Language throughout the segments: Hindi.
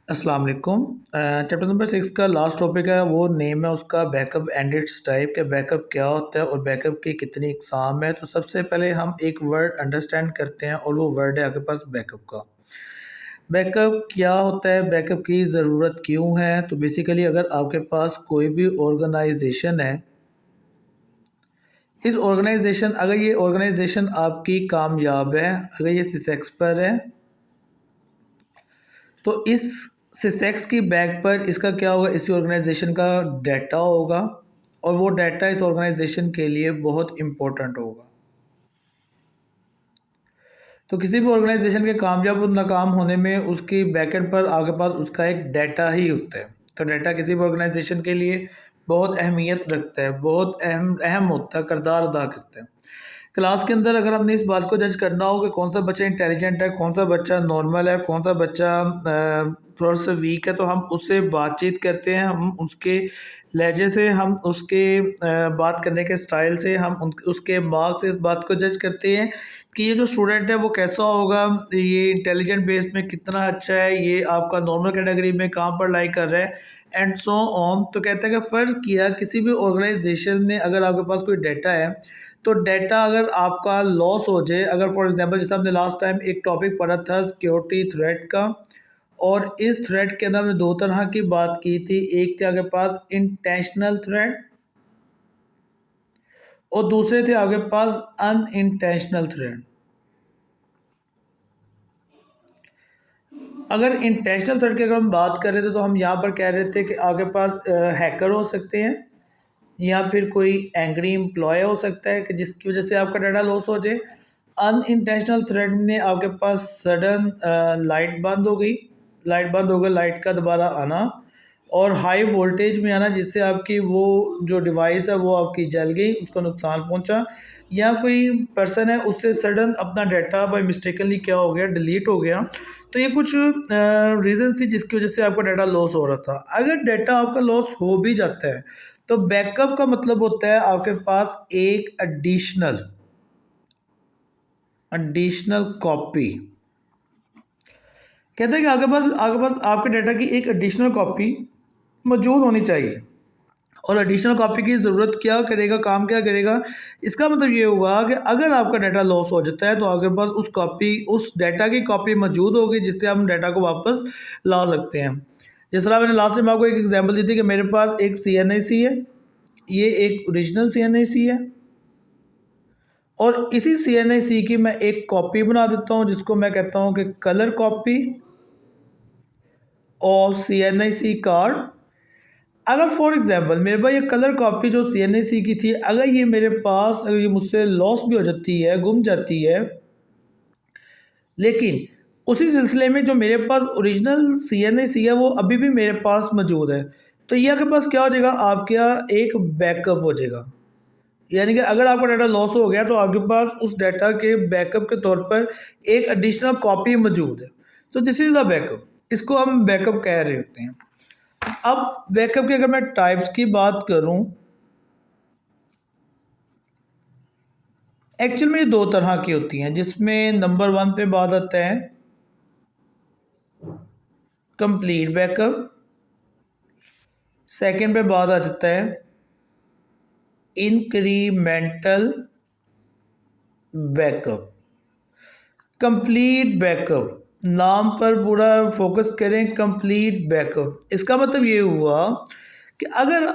अस्सलाम वालेकुम। चैप्टर नंबर 6 का लास्ट टॉपिक है, वो नेम है उसका बैकअप एंड इट्स टाइप के बैकअप क्या होता है और बैकअप की कितनी इकसाम है। तो सबसे पहले हम एक वर्ड अंडरस्टैंड करते हैं और वो वर्ड है आपके पास बैकअप का। बैकअप क्या होता है, बैकअप की ज़रूरत क्यों है। तो बेसिकली अगर आपके पास कोई भी ऑर्गेनाइजेशन है, इस ऑर्गेनाइजेशन अगर ये ऑर्गेनाइजेशन आपकी कामयाब है, अगर ये सिसेक्स पर है, तो इस सिसेक्स की बैक पर इसका क्या होगा, इसी ऑर्गेनाइजेशन का डाटा होगा और वो डाटा इस ऑर्गेनाइजेशन के लिए बहुत इम्पोर्टेंट होगा। तो किसी भी ऑर्गेनाइजेशन के कामयाब और नाकाम होने में उसकी बैकएंड पर आपके पास उसका एक डाटा ही होता है। तो डाटा किसी भी ऑर्गेनाइजेशन के लिए बहुत अहमियत रखता है, बहुत अहम अहम होता है, किरदार अदा करता है। क्लास के अंदर अगर हमने इस बात को जज करना हो कि कौन सा बच्चा इंटेलिजेंट है, कौन सा बच्चा नॉर्मल है, कौन सा बच्चा थोड़ा सा वीक है, तो हम उससे बातचीत करते हैं, हम उसके लहजे से, हम उसके बात करने के स्टाइल से, हम उसके मार्क्स से इस बात को जज करते हैं कि ये जो स्टूडेंट है वो कैसा होगा, ये इंटेलिजेंट बेस में कितना अच्छा है, ये आपका नॉर्मल कैटेगरी में कहाँ पर लाई कर रहा है एंड सो ऑन। तो कहते हैं कि फ़र्ज़ किया किसी भी ऑर्गेनाइजेशन में अगर आपके पास कोई डाटा है, तो डाटा अगर आपका लॉस हो जाए, अगर फॉर एग्जांपल जैसे हमने लास्ट टाइम एक टॉपिक पढ़ा था सिक्योरिटी थ्रेट का, और इस थ्रेट के अंदर हमने दो तरह की बात की थी। एक थे आपके पास इंटेंशनल थ्रेट और दूसरे थे आपके पास अनइंटेंशनल थ्रेट। अगर इंटेंशनल थ्रेट की अगर हम बात कर रहे थे तो हम यहाँ पर कह रहे थे कि आपके पास हैकर हो सकते हैं या फिर कोई एंग्री एम्प्लॉय हो सकता है कि जिसकी वजह से आपका डाटा लॉस हो जाए। अनइंटेंशनल थ्रेड में आपके पास सडन लाइट बंद हो गई, लाइट बंद हो गई, लाइट का दोबारा आना और हाई वोल्टेज में आना, जिससे आपकी वो जो डिवाइस है वो आपकी जल गई, उसको नुकसान पहुंचा, या कोई पर्सन है उससे सडन अपना डाटा बाय मिस्टेकनली क्या हो गया, डिलीट हो गया। तो ये कुछ रीजंस थी जिसकी वजह से आपका डाटा लॉस हो रहा था। अगर डाटा आपका लॉस हो भी जाता है तो बैकअप का मतलब होता है आपके पास एक एडिशनल एडिशनल कॉपी। कहते हैं कि आपके पास आपके डाटा की एक एडिशनल कॉपी मौजूद होनी चाहिए। और एडिशनल कॉपी की ज़रूरत क्या करेगा, काम क्या करेगा, इसका मतलब ये होगा कि अगर आपका डाटा लॉस हो जाता है तो आपके पास उस डाटा की कॉपी मौजूद होगी जिससे हम डाटा को वापस ला सकते हैं। जिस तरह मैंने लास्ट टाइम आपको एक एग्जांपल दी थी कि मेरे पास एक CNIC है, ये एक ओरिजिनल CNIC है और इसी CNIC की मैं एक कॉपी बना देता हूँ जिसको मैं कहता हूँ कि कलर कॉपी और CNIC कार्ड। अगर फॉर एग्जांपल मेरे पास ये कलर कॉपी जो CNIC की थी, अगर ये मुझसे लॉस भी हो जाती है, गुम जाती है, लेकिन उसी सिलसिले में जो मेरे पास ओरिजिनल CNIC है वो अभी भी मेरे पास मौजूद है, तो ये आपके पास क्या हो जाएगा, आपके यहाँ एक बैकअप हो जाएगा। यानी कि अगर आपका डाटा लॉस हो गया तो आपके पास उस डाटा के बैकअप के तौर पर एक एडिशनल कॉपी मौजूद है। तो दिस इज़ द बैकअप, इसको हम बैकअप कह रहे होते हैं। अब बैकअप की अगर मैं टाइप्स की बात करूं, एक्चुअल में ये दो तरह की होती हैं, जिसमें नंबर 1 पे बात आता है कंप्लीट बैकअप, सेकंड पे बात आ जाता है इंक्रीमेंटल बैकअप। कंप्लीट बैकअप नाम पर पूरा फोकस करें, कंप्लीट बैकअप इसका मतलब ये हुआ कि अगर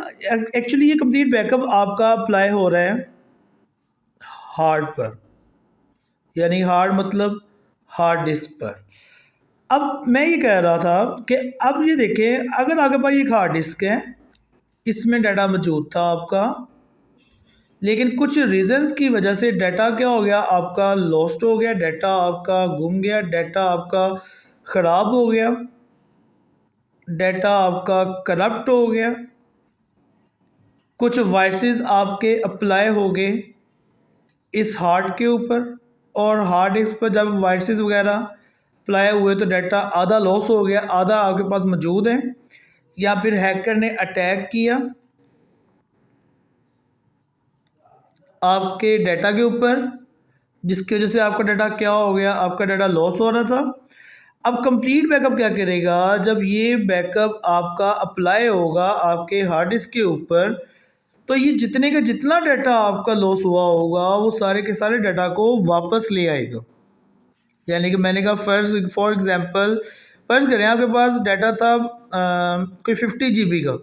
एक्चुअली ये कंप्लीट बैकअप आपका अप्लाई हो रहा है हार्ड पर, यानी हार्ड मतलब हार्ड डिस्क पर। अब मैं ये कह रहा था कि अब ये देखें, अगर आपके पास एक हार्ड डिस्क है, इसमें डाटा मौजूद था आपका, लेकिन कुछ रीजंस की वजह से डाटा क्या हो गया, आपका लॉस्ट हो गया, डाटा आपका गुम गया, डाटा आपका ख़राब हो गया, डाटा आपका करप्ट हो गया, कुछ वायरसेस आपके अप्लाई हो गए इस हार्ड के ऊपर, और हार्ड डिस्क पर जब वायरसेस वगैरह अप्लाई हुए तो डाटा आधा लॉस हो गया, आधा आपके पास मौजूद है, या फिर हैकर ने अटैक किया आपके डाटा के ऊपर, जिसकी वजह से आपका डाटा क्या हो गया, आपका डाटा लॉस हो रहा था। अब कंप्लीट बैकअप क्या करेगा, जब ये बैकअप आपका अप्लाई होगा आपके हार्ड डिस्क के ऊपर, तो ये जितने का जितना डाटा आपका लॉस हुआ होगा वो सारे के सारे डाटा को वापस ले आएगा। यानी कि मैंने कहा फर्ज फॉर एग्जांपल फर्ज करें आपके पास डाटा था कोई 50 GB का,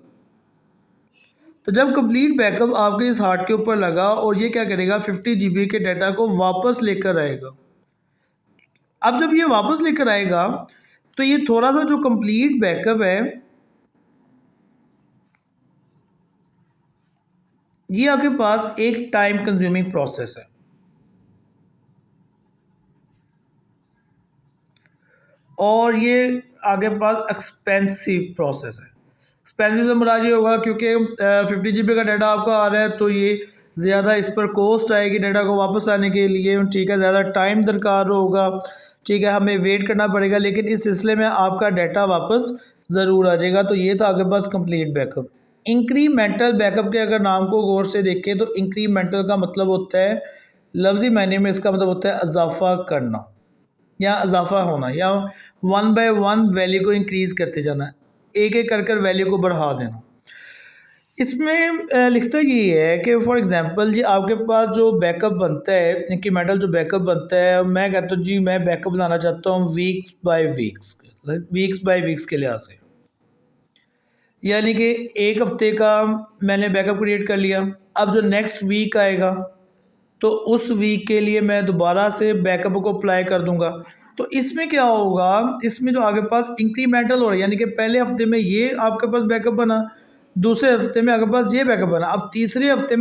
तो जब कंप्लीट बैकअप आपके इस हार्ड के ऊपर लगा और ये क्या करेगा 50 GB के डाटा को वापस लेकर आएगा। अब जब ये वापस लेकर आएगा तो ये थोड़ा सा जो कंप्लीट बैकअप है ये आपके पास एक टाइम कंज्यूमिंग प्रोसेस है, और ये आगे पास एक्सपेंसिव प्रोसेस है। एक्सपेंसिव से मुराद ये होगा क्योंकि 50 GB का डाटा आपका आ रहा है तो ये ज़्यादा इस पर कॉस्ट आएगी डाटा को वापस आने के लिए, ठीक है, ज़्यादा टाइम दरकार होगा, ठीक है, हमें वेट करना पड़ेगा, लेकिन इस सिलसिले में आपका डाटा वापस ज़रूर आ जाएगा। तो ये था आपके पास कंप्लीट बैकअप। इंक्रीमेंटल बैकअप के अगर नाम को गौर से देखें तो इंक्रीमेंटल का मतलब होता है, लफ्ज़ी मायने में इसका मतलब होता है इजाफा करना या इजाफा होना, या 1 बाय 1 वैल्यू को इंक्रीज़ करते जाना, एक एक कर कर वैल्यू को बढ़ा देना। इसमें लिखता ये है कि फॉर एग्जांपल जी आपके पास जो बैकअप बनता है, इंक्रीमेंटल जो बैकअप बनता है, मैं कहता हूँ जी मैं बैकअप बनाना चाहता हूँ वीक्स बाय वीक्स के लिहाज से, यानी कि एक हफ्ते का मैंने बैकअप क्रिएट कर लिया। अब जो नेक्स्ट वीक आएगा तो उस वीक के लिए मैं दोबारा से बैकअप को अप्लाई कर दूंगा। तो इसमें क्या होगा, इसमें जो आगे पास इंक्रीमेंटल हो रहा है, यानी कि पहले हफ्ते में ये आपके पास बैकअप बना, दूसरे हफ्ते में आपके पास ये बैकअप बना, अब तीसरे हफ्ते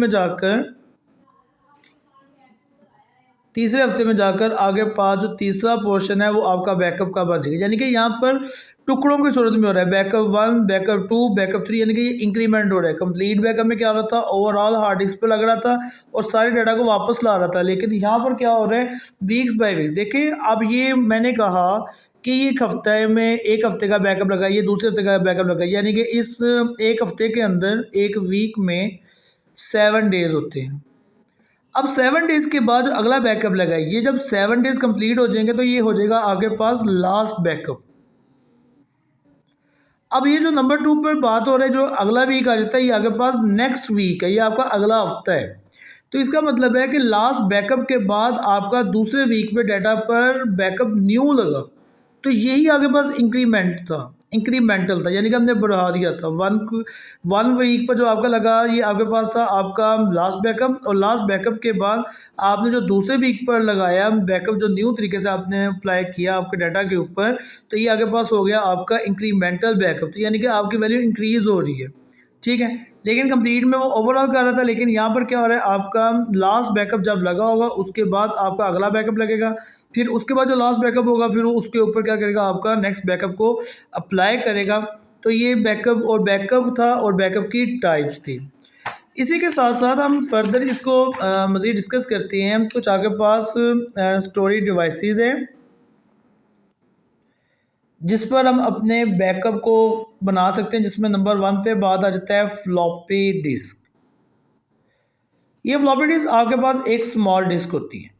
में जाकर आगे पास जो तीसरा पोर्शन है वो आपका बैकअप का बन जाएगा। यानी कि यहाँ पर टुकड़ों की सूरत में हो रहा है, बैकअप 1, बैकअप 2, बैकअप 3, यानी कि ये इंक्रीमेंट हो रहा है। कंप्लीट बैकअप में क्या हो रहा था, ओवरऑल हार्ड डिस्क पे लग रहा था और सारे डाटा को वापस ला रहा था, लेकिन यहाँ पर क्या हो रहा है, वीक्स बाय वीक्स। देखिए अब ये मैंने कहा कि ये एक हफ्ते का बैकअप लगा, ये दूसरे हफ्ते का बैकअप लगा, यानी कि इस एक हफ्ते के अंदर एक वीक में 7 डेज होते हैं। अब 7 डेज के बाद जो अगला बैकअप लगाइए, जब 7 डेज कंप्लीट हो जाएंगे तो ये हो जाएगा आपके पास लास्ट बैकअप। अब ये जो नंबर 2 पर बात हो रहा है, जो अगला वीक आ जाता है, ये आपके पास नेक्स्ट वीक है, ये आपका अगला हफ्ता है। तो इसका मतलब है कि लास्ट बैकअप के बाद आपका दूसरे वीक में डाटा पर बैकअप न्यू लगा, तो यही आपके पास इंक्रीमेंटल था, यानी कि हमने बढ़ा दिया था। वन वीक पर जो आपका लगा ये आपके पास था आपका लास्ट बैकअप, और लास्ट बैकअप के बाद आपने जो दूसरे वीक पर लगाया बैकअप, जो न्यू तरीके से आपने अप्लाई किया आपके डाटा के ऊपर, तो ये आपके पास हो गया आपका इंक्रीमेंटल बैकअप। तो यानी कि आपकी वैल्यू इंक्रीज़ हो रही है, ठीक है, लेकिन कंप्लीट में वो ओवरऑल कर रहा था, लेकिन यहाँ पर क्या हो रहा है, आपका लास्ट बैकअप जब लगा होगा उसके बाद आपका अगला बैकअप लगेगा, फिर उसके बाद जो लास्ट बैकअप होगा फिर वो उसके ऊपर क्या करेगा, आपका नेक्स्ट बैकअप को अप्लाई करेगा। तो ये बैकअप था और बैकअप की टाइप्स थी। इसी के साथ साथ हम फर्दर इसको मज़ीद डिस्कस करते हैं। कुछ आगे पास स्टोरेज डिवाइसेस हैं जिस पर हम अपने बैकअप को बना सकते हैं, जिसमें नंबर 1 पे बात आ जाता है फ्लॉपी डिस्क। ये फ्लॉपी डिस्क आपके पास एक स्मॉल डिस्क होती है,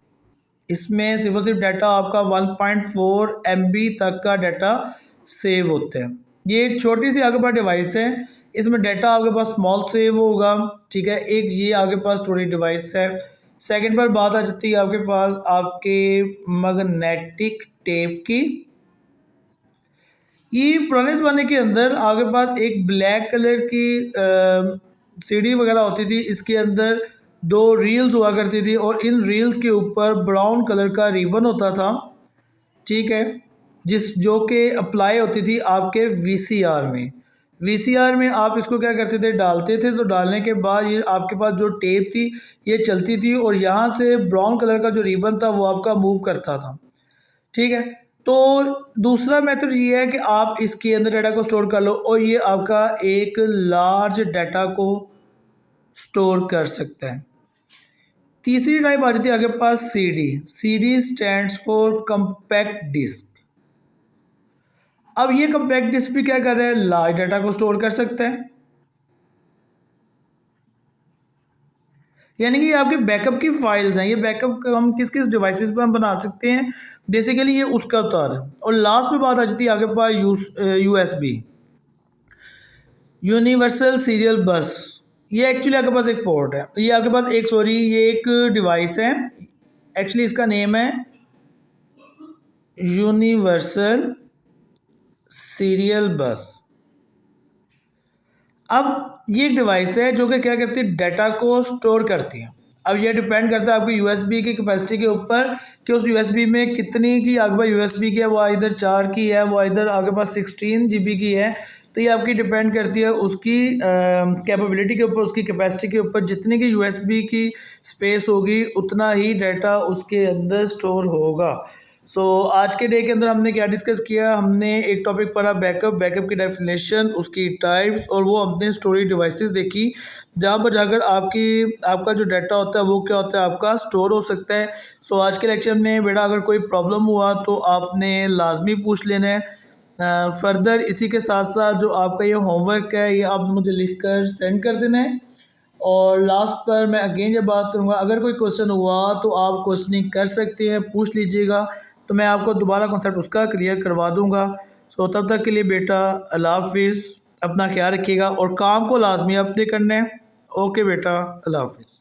इसमें सिर्फ और सिर्फ डाटा आपका 1.4 MB तक का डाटा सेव होता है। ये एक छोटी सी आपके पास डिवाइस है, इसमें डाटा आपके पास स्मॉल सेव होगा, ठीक है। एक ये आपके पास स्टोरेज डिवाइस है। सेकंड पर बात आ जाती है आपके पास आपके मैग्नेटिक टेप की। ये पुराने ज़माने के अंदर आपके पास एक ब्लैक कलर की सीडी वगैरह होती थी, इसके अंदर 2 रील्स हुआ करती थी और इन रील्स के ऊपर ब्राउन कलर का रिबन होता था, ठीक है, जो कि अप्लाई होती थी आपके वीसीआर में। वीसीआर में आप इसको क्या करते थे, डालते थे, तो डालने के बाद ये आपके पास जो टेप थी ये चलती थी और यहाँ से ब्राउन कलर का जो रिबन था वो आपका मूव करता था, ठीक है। तो दूसरा मेथड ये है कि आप इसके अंदर डाटा को स्टोर कर लो और ये आपका एक लार्ज डाटा को स्टोर कर सकता है। तीसरी टाइप आ जाती है आपके पास CD stands for compact disc. अब ये कंपैक्ट डिस्क भी क्या कर रहा है, लार्ज डाटा को स्टोर कर सकता है। यानी कि ये आपके बैकअप की फाइल्स हैं। ये बैकअप हम किस किस डिवाइसेस पर हम बना सकते हैं, बेसिकली ये उसका बता रहा है। और लास्ट में बात आ जाती है आपके पास USB, यूनिवर्सल सीरियल बस। ये एक्चुअली आपके पास एक पोर्ट है, ये आपके पास ये एक डिवाइस है। एक्चुअली इसका नेम है यूनिवर्सल सीरियल बस। अब ये एक डिवाइस है जो कि क्या करती है, डाटा को स्टोर करती है। अब ये डिपेंड करता है आपकी यूएसबी की कैपेसिटी के ऊपर कि उस यूएसबी में कितनी की आपके पास यूएसबी की है, वो इधर 4 की है, वो इधर आपके पास 16 GB की है। तो ये आपकी डिपेंड करती है उसकी कैपेबिलिटी के ऊपर, उसकी कैपेसिटी के ऊपर। जितनी की यूएसबी की स्पेस होगी उतना ही डाटा उसके अंदर स्टोर होगा। आज के डे के अंदर हमने क्या डिस्कस किया, हमने एक टॉपिक पढ़ा बैकअप की डेफिनेशन, उसकी टाइप्स, और वो हमने स्टोरेज डिवाइसेस देखी जहाँ पर जाकर आपका जो डाटा होता है वो क्या होता है, आपका स्टोर हो सकता है। आज के लेक्चर में बेटा अगर कोई प्रॉब्लम हुआ तो आपने लाजमी पूछ लेना है। फर्दर इसी के साथ साथ जो आपका ये होमवर्क है ये आप मुझे लिख कर सेंड कर देना है। और लास्ट पर मैं अगेन जब बात करूँगा, अगर कोई क्वेश्चन हुआ तो आप क्वेश्चनिंग कर सकते हैं, पूछ लीजिएगा, तो मैं आपको दोबारा कॉन्सेप्ट उसका क्लियर करवा दूँगा। तब तक के लिए बेटा अल्लाह हाफिज़, अपना ख्याल रखिएगा और काम को लाजमी अपने करना है। ओके बेटा, अल्लाह हाफिज़।